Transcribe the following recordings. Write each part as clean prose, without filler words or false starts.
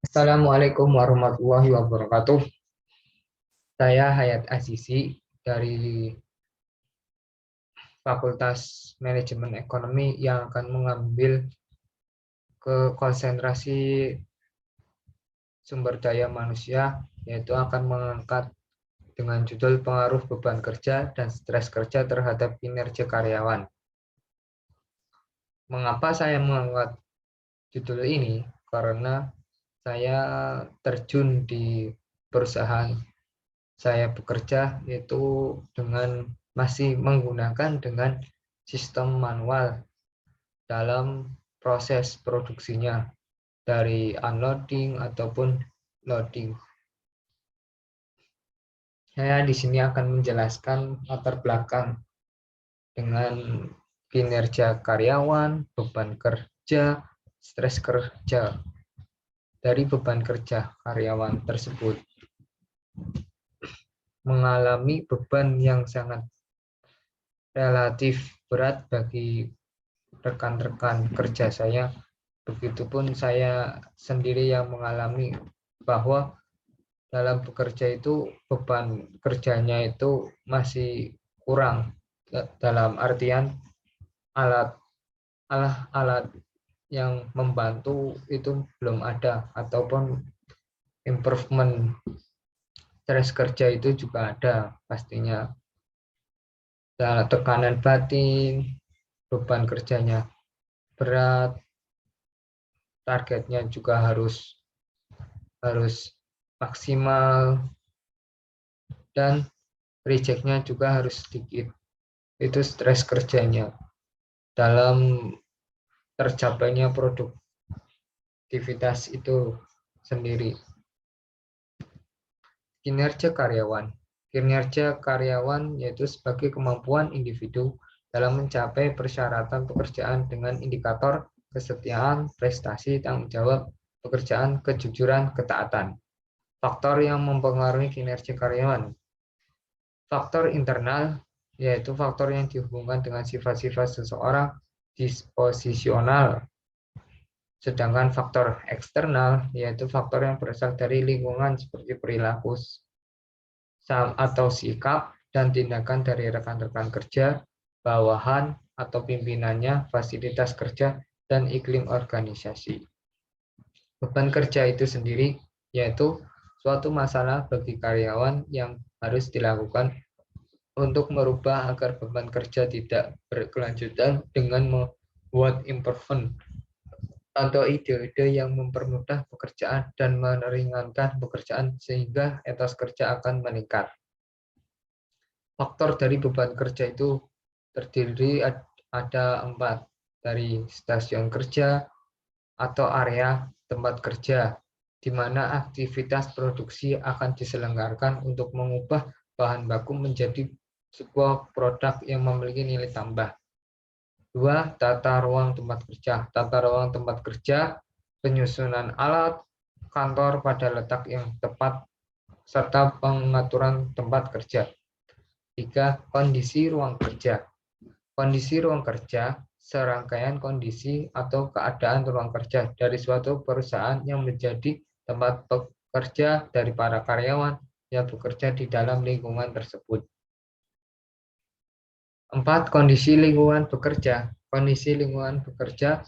Assalamualaikum warahmatullahi wabarakatuh. Saya Hayat Azizi dari Fakultas Manajemen Ekonomi yang akan mengambil ke konsentrasi sumber daya manusia, yaitu akan mengangkat dengan judul pengaruh beban kerja dan stres kerja terhadap kinerja karyawan. Mengapa saya mengangkat judul ini? Karena saya terjun di perusahaan saya bekerja yaitu masih menggunakan dengan sistem manual dalam proses produksinya dari unloading ataupun loading. Saya di sini akan menjelaskan latar belakang dengan kinerja karyawan, beban kerja, stres kerja dari beban kerja karyawan tersebut. Mengalami beban yang sangat relatif berat bagi rekan-rekan kerja saya. Begitupun saya sendiri yang mengalami bahwa dalam bekerja itu beban kerjanya itu masih kurang, dalam artian alat yang membantu itu belum ada, ataupun improvement stres kerja itu juga ada pastinya. Tekanan batin, beban kerjanya berat, targetnya juga harus maksimal, dan rejectnya juga harus sedikit. Itu stres kerjanya dalam tercapainya produktivitas itu sendiri. Kinerja karyawan. Kinerja karyawan yaitu sebagai kemampuan individu dalam mencapai persyaratan pekerjaan dengan indikator kesetiaan, prestasi, tanggung jawab, pekerjaan, kejujuran, ketaatan. Faktor yang mempengaruhi kinerja karyawan. Faktor internal yaitu faktor yang dihubungkan dengan sifat-sifat seseorang, disposisional. Sedangkan faktor eksternal yaitu faktor yang berasal dari lingkungan seperti perilaku atau sikap dan tindakan dari rekan-rekan kerja, bawahan atau pimpinannya, fasilitas kerja, dan iklim organisasi. Beban kerja itu sendiri yaitu suatu masalah bagi karyawan yang harus dilakukan untuk merubah agar beban kerja tidak berkelanjutan dengan membuat improvement atau ide-ide yang mempermudah pekerjaan dan meringankan pekerjaan sehingga etos kerja akan meningkat. Faktor dari beban kerja itu terdiri ada 4, dari stasiun kerja atau area tempat kerja, di mana aktivitas produksi akan diselenggarakan untuk mengubah bahan baku menjadi sebuah produk yang memiliki nilai tambah. 2. Tata ruang tempat kerja. Tata ruang tempat kerja, penyusunan alat kantor pada letak yang tepat, serta pengaturan tempat kerja. 3. Kondisi ruang kerja. Kondisi ruang kerja, serangkaian kondisi atau keadaan ruang kerja dari suatu perusahaan yang menjadi tempat bekerja dari para karyawan yang bekerja di dalam lingkungan tersebut. 4. Kondisi lingkungan bekerja. Kondisi lingkungan bekerja,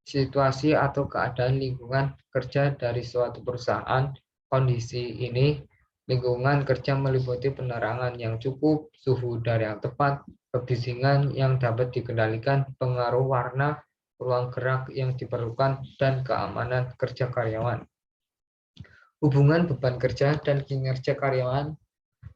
situasi atau keadaan lingkungan kerja dari suatu perusahaan. Kondisi ini, lingkungan kerja meliputi penerangan yang cukup, suhu udara yang tepat, kebisingan yang dapat dikendalikan, pengaruh warna, ruang gerak yang diperlukan, dan keamanan kerja karyawan. Hubungan beban kerja dan kinerja karyawan.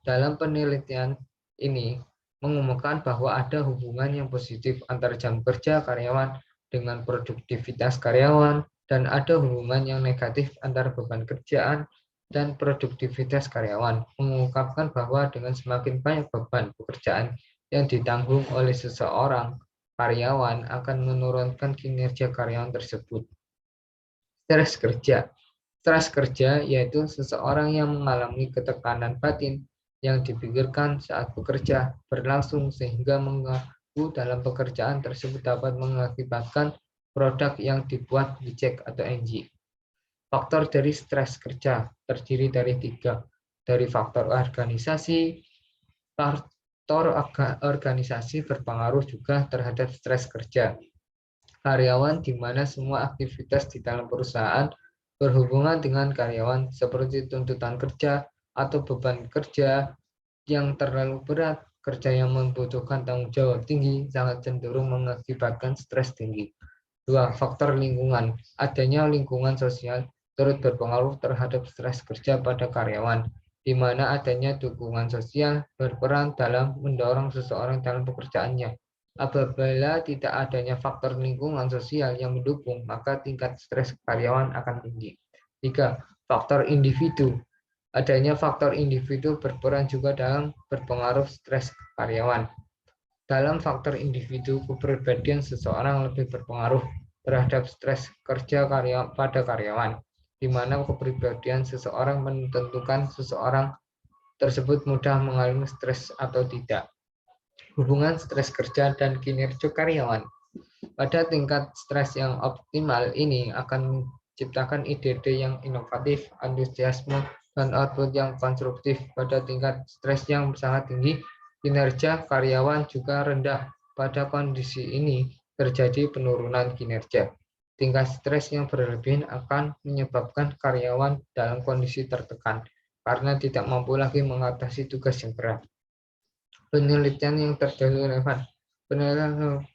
Dalam penelitian ini mengumumkan bahwa ada hubungan yang positif antara jam kerja karyawan dengan produktivitas karyawan, dan ada hubungan yang negatif antara beban kerjaan dan produktivitas karyawan, mengungkapkan bahwa dengan semakin banyak beban pekerjaan yang ditanggung oleh seseorang, karyawan akan menurunkan kinerja karyawan tersebut. Stres kerja. Stres kerja yaitu seseorang yang mengalami ketekanan batin yang dipikirkan saat bekerja berlangsung sehingga mengganggu dalam pekerjaan tersebut dapat mengakibatkan produk yang dibuat reject atau NG. Faktor dari stres kerja terdiri dari 3, dari faktor organisasi. Faktor organisasi berpengaruh juga terhadap stres kerja. Karyawan di mana semua aktivitas di dalam perusahaan berhubungan dengan karyawan seperti tuntutan kerja atau beban kerja yang terlalu berat, kerja yang membutuhkan tanggung jawab tinggi sangat cenderung mengakibatkan stres tinggi. 2. Faktor lingkungan. Adanya lingkungan sosial turut berpengaruh terhadap stres kerja pada karyawan, di mana adanya dukungan sosial berperan dalam mendorong seseorang dalam pekerjaannya. Apabila tidak adanya faktor lingkungan sosial yang mendukung, maka tingkat stres karyawan akan tinggi. 3. Faktor individu. Adanya faktor individu berperan juga dalam berpengaruh stres karyawan. Dalam faktor individu, kepribadian seseorang lebih berpengaruh terhadap stres kerja pada karyawan, di mana kepribadian seseorang menentukan seseorang tersebut mudah mengalami stres atau tidak. Hubungan stres kerja dan kinerja karyawan. Pada tingkat stres yang optimal ini akan menciptakan ide-ide yang inovatif, antusiasme, dan output yang konstruktif. Pada tingkat stres yang sangat tinggi, kinerja karyawan juga rendah. Pada kondisi ini terjadi penurunan kinerja. Tingkat stres yang berlebihan akan menyebabkan karyawan dalam kondisi tertekan karena tidak mampu lagi mengatasi tugas yang berat. Penelitian yang terdahulu relevan. Penelitian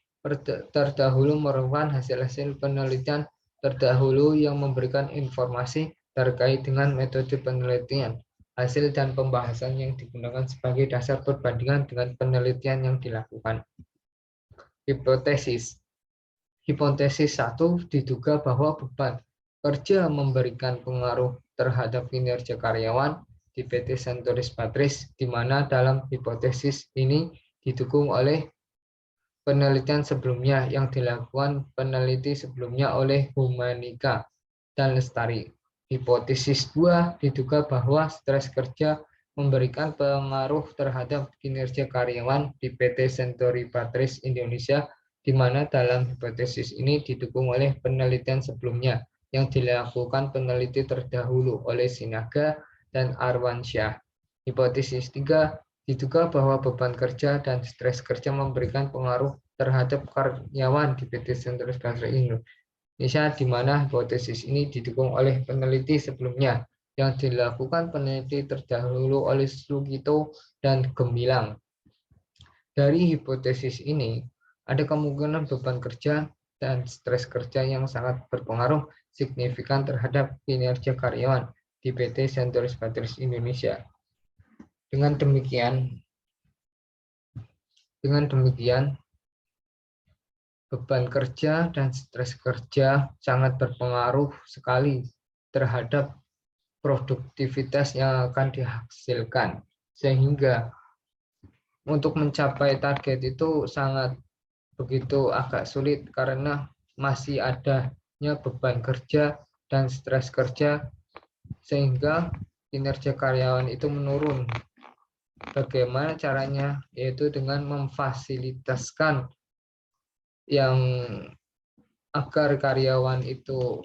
terdahulu merupakan hasil-hasil penelitian terdahulu yang memberikan informasi terkait dengan metode penelitian, hasil dan pembahasan yang digunakan sebagai dasar perbandingan dengan penelitian yang dilakukan. Hipotesis. Hipotesis 1 diduga bahwa beban kerja memberikan pengaruh terhadap kinerja karyawan di PT Centuris Patris, di mana dalam hipotesis ini didukung oleh penelitian sebelumnya yang dilakukan peneliti sebelumnya oleh Humanika dan Lestari. Hipotesis 2 diduga bahwa stres kerja memberikan pengaruh terhadap kinerja karyawan di PT Centuris Patris Indonesia, di mana dalam hipotesis ini didukung oleh penelitian sebelumnya yang dilakukan peneliti terdahulu oleh Sinaga dan Arwansyah. Hipotesis 3 diduga bahwa beban kerja dan stres kerja memberikan pengaruh terhadap karyawan di PT Centuris Patris Indonesia, di mana hipotesis ini didukung oleh peneliti sebelumnya yang dilakukan peneliti terdahulu oleh Slugito dan Gemilang. Dari hipotesis ini, ada kemungkinan beban kerja dan stres kerja yang sangat berpengaruh signifikan terhadap kinerja karyawan di PT Centuris Patris Indonesia. Dengan demikian, beban kerja dan stres kerja sangat berpengaruh sekali terhadap produktivitas yang akan dihasilkan. Sehingga untuk mencapai target itu sangat begitu agak sulit karena masih adanya beban kerja dan stres kerja sehingga kinerja karyawan itu menurun. Bagaimana caranya? Yaitu dengan memfasilitaskan yang agar karyawan itu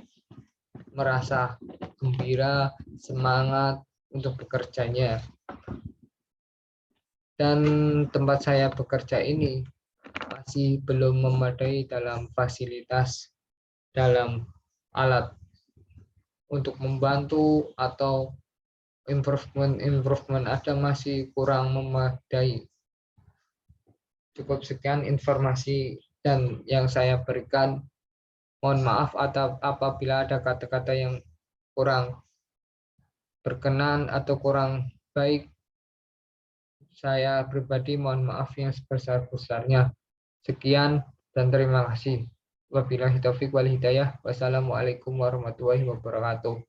merasa gembira, semangat untuk bekerjanya. Dan tempat saya bekerja ini masih belum memadai dalam fasilitas, dalam alat untuk membantu atau improvement ada masih kurang memadai. Cukup sekian informasi dan yang saya berikan. Mohon maaf apabila ada kata-kata yang kurang berkenan atau kurang baik. Saya pribadi mohon maaf yang sebesar-besarnya. Sekian dan terima kasih. Wabillahi taufiq wal hidayah. Wassalamualaikum warahmatullahi wabarakatuh.